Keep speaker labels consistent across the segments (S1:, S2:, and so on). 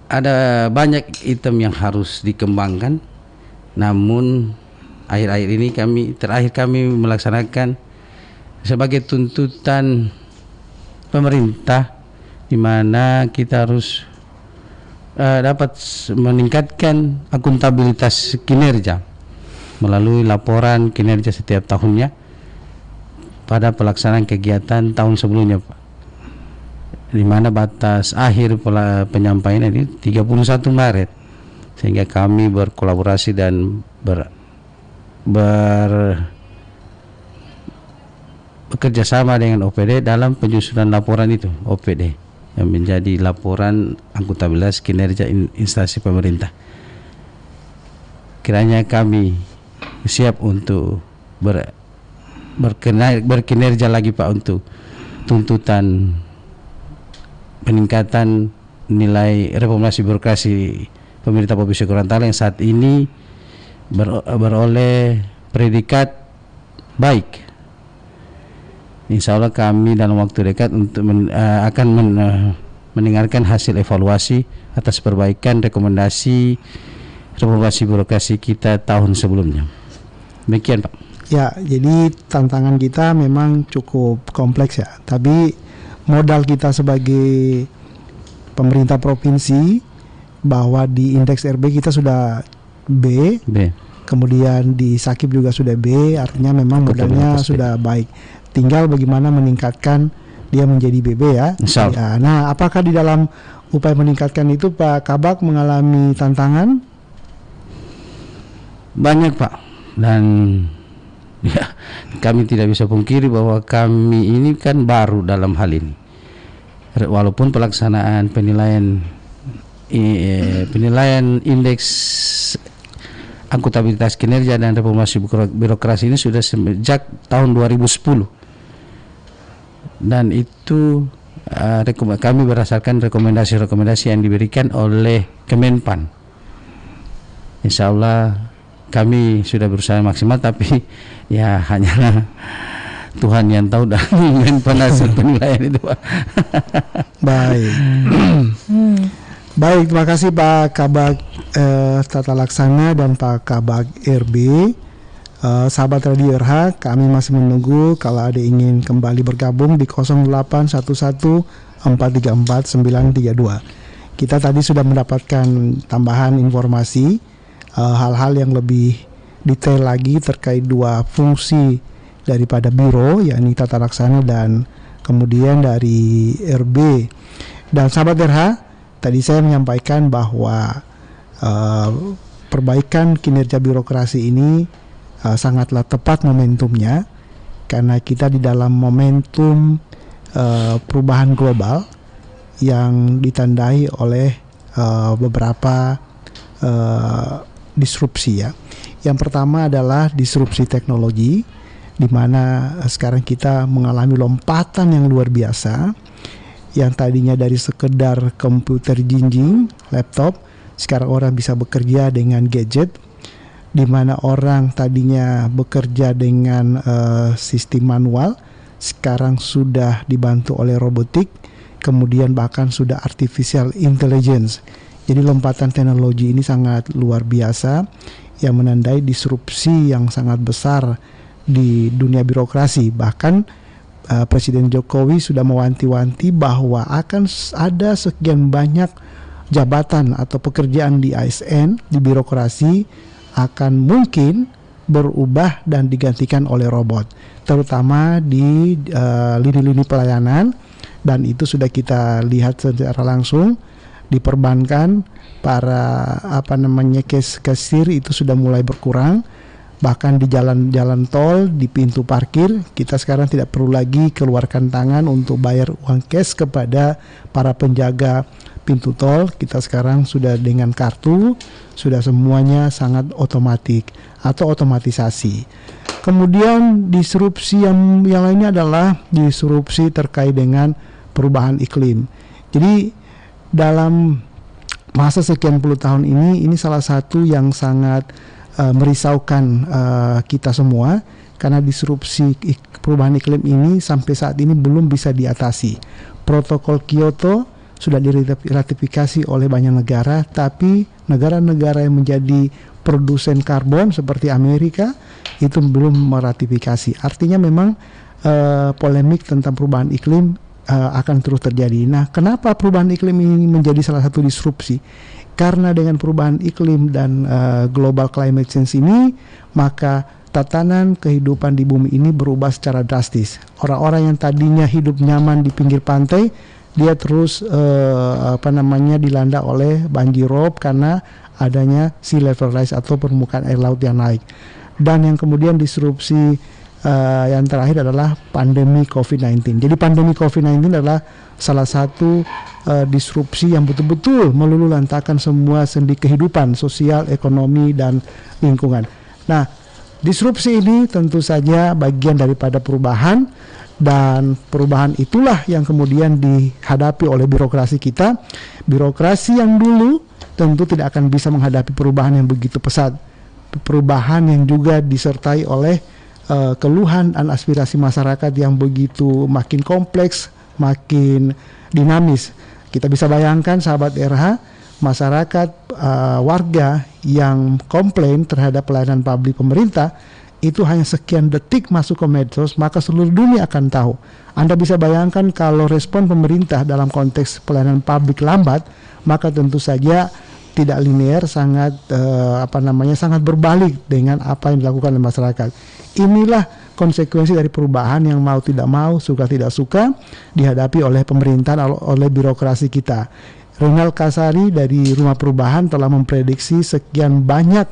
S1: ada banyak item yang harus dikembangkan, namun akhir-akhir ini kami melaksanakan sebagai tuntutan pemerintah, di mana kita harus dapat meningkatkan akuntabilitas kinerja melalui laporan kinerja setiap tahunnya pada pelaksanaan kegiatan tahun sebelumnya, Pak. Di mana batas akhir penyampaian ini 31 Maret, sehingga kami berkolaborasi dan bekerja sama dengan OPD dalam penyusunan laporan itu, OPD yang menjadi laporan akuntabilitas kinerja instansi pemerintah. Kiranya kami siap untuk berkinerja lagi, Pak, untuk tuntutan peningkatan nilai reformasi birokrasi pemerintah Provinsi Gorontalo yang saat ini beroleh predikat baik. Insya Allah kami dalam waktu dekat akan mendengarkan hasil evaluasi atas perbaikan rekomendasi reformasi birokrasi kita tahun sebelumnya. Demikian, Pak.
S2: Ya, jadi tantangan kita memang cukup kompleks ya. Tapi modal kita sebagai pemerintah provinsi bahwa di indeks RB kita sudah B. Kemudian di Sakip juga sudah B, artinya memang modalnya sudah baik. Tinggal bagaimana meningkatkan dia menjadi BB ya. Ya. Nah, apakah di dalam upaya meningkatkan itu Pak Kabak mengalami tantangan?
S1: Banyak, Pak. Dan ya, kami tidak bisa pungkiri bahwa kami ini kan baru dalam hal ini. Walaupun pelaksanaan penilaian indeks akuntabilitas kinerja dan reformasi birokrasi ini sudah sejak tahun 2010. Dan itu kami berdasarkan rekomendasi yang diberikan oleh Kemenpan. Insya Allah kami sudah berusaha maksimal, tapi ya hanya Tuhan yang tahu dan Kemenpan hasil penilaian itu, Pak.
S2: Baik. Baik, terima kasih Pak Kabak Tata Laksana dan Pak Kabak RB. Sahabat Radio RH, kami masih menunggu kalau ada ingin kembali bergabung di 0811-434-932. Kita tadi sudah mendapatkan tambahan informasi, hal-hal yang lebih detail lagi terkait dua fungsi daripada biro, yakni Tata Laksana dan kemudian dari RB. Dan sahabat RH, tadi saya menyampaikan bahwa perbaikan kinerja birokrasi ini sangatlah tepat momentumnya, karena kita di dalam momentum perubahan global yang ditandai oleh beberapa disrupsi ya. Yang pertama adalah disrupsi teknologi, di mana sekarang kita mengalami lompatan yang luar biasa, yang tadinya dari sekedar komputer jinjing, laptop, sekarang orang bisa bekerja dengan gadget, di mana orang tadinya bekerja dengan sistem manual, sekarang sudah dibantu oleh robotik, kemudian bahkan sudah artificial intelligence. Jadi lompatan teknologi ini sangat luar biasa, yang menandai disrupsi yang sangat besar di dunia birokrasi. Bahkan Presiden Jokowi sudah mewanti-wanti bahwa akan ada sekian banyak jabatan atau pekerjaan di ASN, di birokrasi, akan mungkin berubah dan digantikan oleh robot, terutama di lini-lini pelayanan. Dan itu sudah kita lihat secara langsung di perbankan, para kasir itu sudah mulai berkurang. Bahkan di jalan-jalan tol, di pintu parkir, kita sekarang tidak perlu lagi keluarkan tangan untuk bayar uang cash kepada para penjaga pintu tol. Kita sekarang sudah dengan kartu, sudah semuanya sangat otomatik atau otomatisasi. Kemudian disrupsi yang lainnya adalah disrupsi terkait dengan perubahan iklim. Jadi dalam masa sekian puluh tahun ini salah satu yang sangat merisaukan kita semua, karena disrupsi perubahan iklim ini sampai saat ini belum bisa diatasi. Protokol Kyoto sudah diratifikasi oleh banyak negara, tapi negara-negara yang menjadi produsen karbon seperti Amerika itu belum meratifikasi. Artinya memang polemik tentang perubahan iklim akan terus terjadi. Nah, kenapa perubahan iklim ini menjadi salah satu disrupsi? Karena dengan perubahan iklim dan global climate change ini, maka tatanan kehidupan di bumi ini berubah secara drastis. Orang-orang yang tadinya hidup nyaman di pinggir pantai, dia terus dilanda oleh banjir rob karena adanya sea level rise atau permukaan air laut yang naik. Dan yang kemudian disrupsi yang terakhir adalah pandemi COVID-19. Jadi pandemi COVID-19 adalah salah satu disrupsi yang betul-betul meluluhlantakkan semua sendi kehidupan sosial, ekonomi, dan lingkungan. Nah, disrupsi ini tentu saja bagian daripada perubahan, dan perubahan itulah yang kemudian dihadapi oleh birokrasi kita. Birokrasi yang dulu tentu tidak akan bisa menghadapi perubahan yang begitu pesat. Perubahan yang juga disertai oleh keluhan dan aspirasi masyarakat yang begitu makin kompleks, makin dinamis. Kita bisa bayangkan sahabat RH, masyarakat warga yang komplain terhadap pelayanan publik pemerintah itu hanya sekian detik masuk ke medsos, maka seluruh dunia akan tahu. Anda bisa bayangkan kalau respon pemerintah dalam konteks pelayanan publik lambat, maka tentu saja tidak linear, sangat sangat berbalik dengan apa yang dilakukan oleh masyarakat. Inilah konsekuensi dari perubahan yang mau tidak mau, suka tidak suka dihadapi oleh pemerintahan, oleh birokrasi kita. Renal Kasari dari Rumah Perubahan telah memprediksi sekian banyak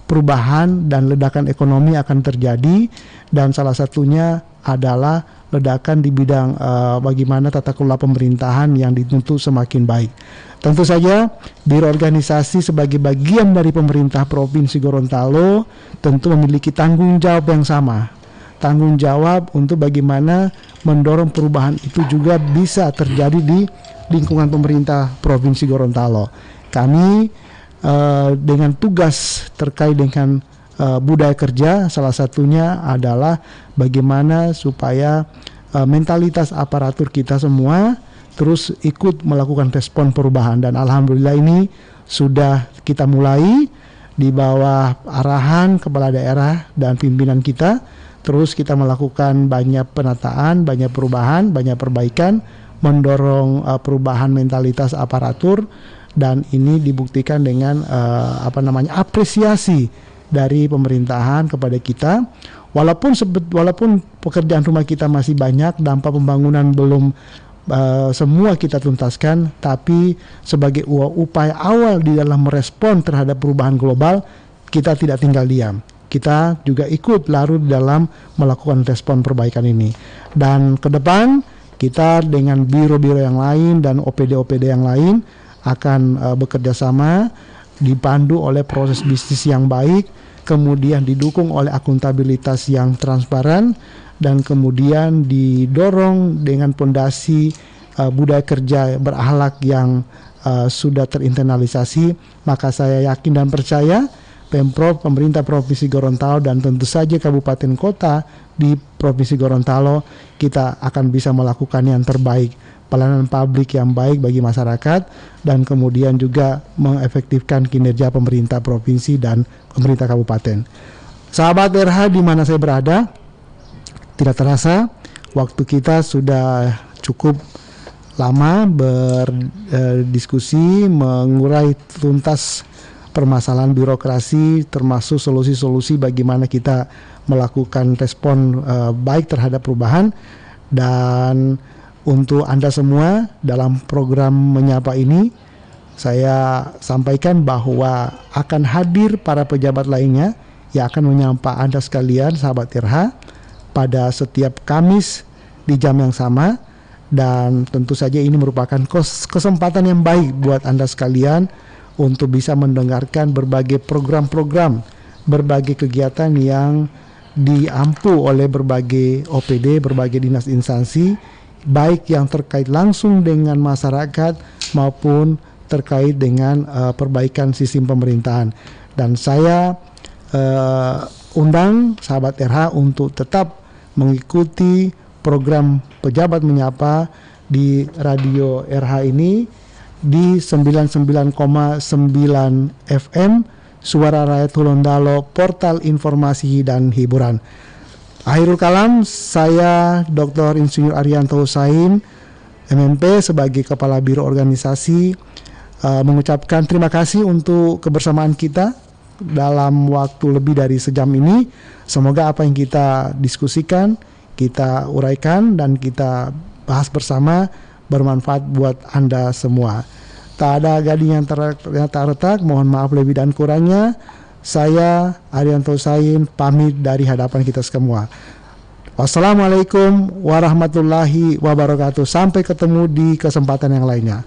S2: perubahan dan ledakan ekonomi akan terjadi, dan salah satunya adalah ledakan di bidang bagaimana tata kelola pemerintahan yang dituntut semakin baik. Tentu saja Biro Organisasi sebagai bagian dari pemerintah Provinsi Gorontalo tentu memiliki tanggung jawab yang sama. Tanggung jawab untuk bagaimana mendorong perubahan itu juga bisa terjadi di lingkungan pemerintah Provinsi Gorontalo. Kami dengan tugas terkait dengan budaya kerja, salah satunya adalah bagaimana supaya mentalitas aparatur kita semua terus ikut melakukan respon perubahan, dan alhamdulillah ini sudah kita mulai di bawah arahan kepala daerah dan pimpinan kita. Terus kita melakukan banyak penataan, banyak perubahan, banyak perbaikan, mendorong perubahan mentalitas aparatur, dan ini dibuktikan dengan apresiasi dari pemerintahan kepada kita. Walaupun pekerjaan rumah kita masih banyak, dampak pembangunan belum semua kita tuntaskan, tapi sebagai upaya awal di dalam merespon terhadap perubahan global, kita tidak tinggal diam. Kita juga ikut larut dalam melakukan respon perbaikan ini. Dan ke depan kita dengan biro-biro yang lain dan OPD-OPD yang lain akan bekerja sama, dipandu oleh proses bisnis yang baik, kemudian didukung oleh akuntabilitas yang transparan, dan kemudian didorong dengan pondasi budaya kerja berakhlak yang sudah terinternalisasi. Maka saya yakin dan percaya Pemprov, pemerintah Provinsi Gorontalo, dan tentu saja kabupaten kota di Provinsi Gorontalo, kita akan bisa melakukan yang terbaik, pelayanan publik yang baik bagi masyarakat, dan kemudian juga mengefektifkan kinerja pemerintah provinsi dan pemerintah kabupaten. Sahabat RH di mana saya berada, tidak terasa waktu kita sudah cukup lama berdiskusi mengurai tuntas permasalahan birokrasi, termasuk solusi-solusi bagaimana kita melakukan respon baik terhadap perubahan. Dan untuk Anda semua dalam program Menyapa ini, saya sampaikan bahwa akan hadir para pejabat lainnya yang akan menyapa Anda sekalian, sahabat RH, pada setiap Kamis di jam yang sama. Dan tentu saja ini merupakan kesempatan yang baik buat Anda sekalian untuk bisa mendengarkan berbagai program-program, berbagai kegiatan yang diampu oleh berbagai OPD, berbagai dinas instansi, baik yang terkait langsung dengan masyarakat maupun terkait dengan perbaikan sistem pemerintahan. Dan saya undang sahabat RH untuk tetap mengikuti program Pejabat Menyapa di Radio RH ini di 99,9 FM Suara Rakyat Hulondalo, portal informasi dan hiburan. Akhirul kalam, saya Dr. Insinyur Arianto Husain, MMP sebagai Kepala Biro Organisasi, mengucapkan terima kasih untuk kebersamaan kita dalam waktu lebih dari sejam ini. Semoga apa yang kita diskusikan, kita uraikan, dan kita bahas bersama bermanfaat buat Anda semua. Tak ada gading yang ternyata retak, mohon maaf lebih dan kurangnya. Saya Arianto Husain pamit dari hadapan kita semua. Wassalamualaikum warahmatullahi wabarakatuh. Sampai ketemu di kesempatan yang lainnya.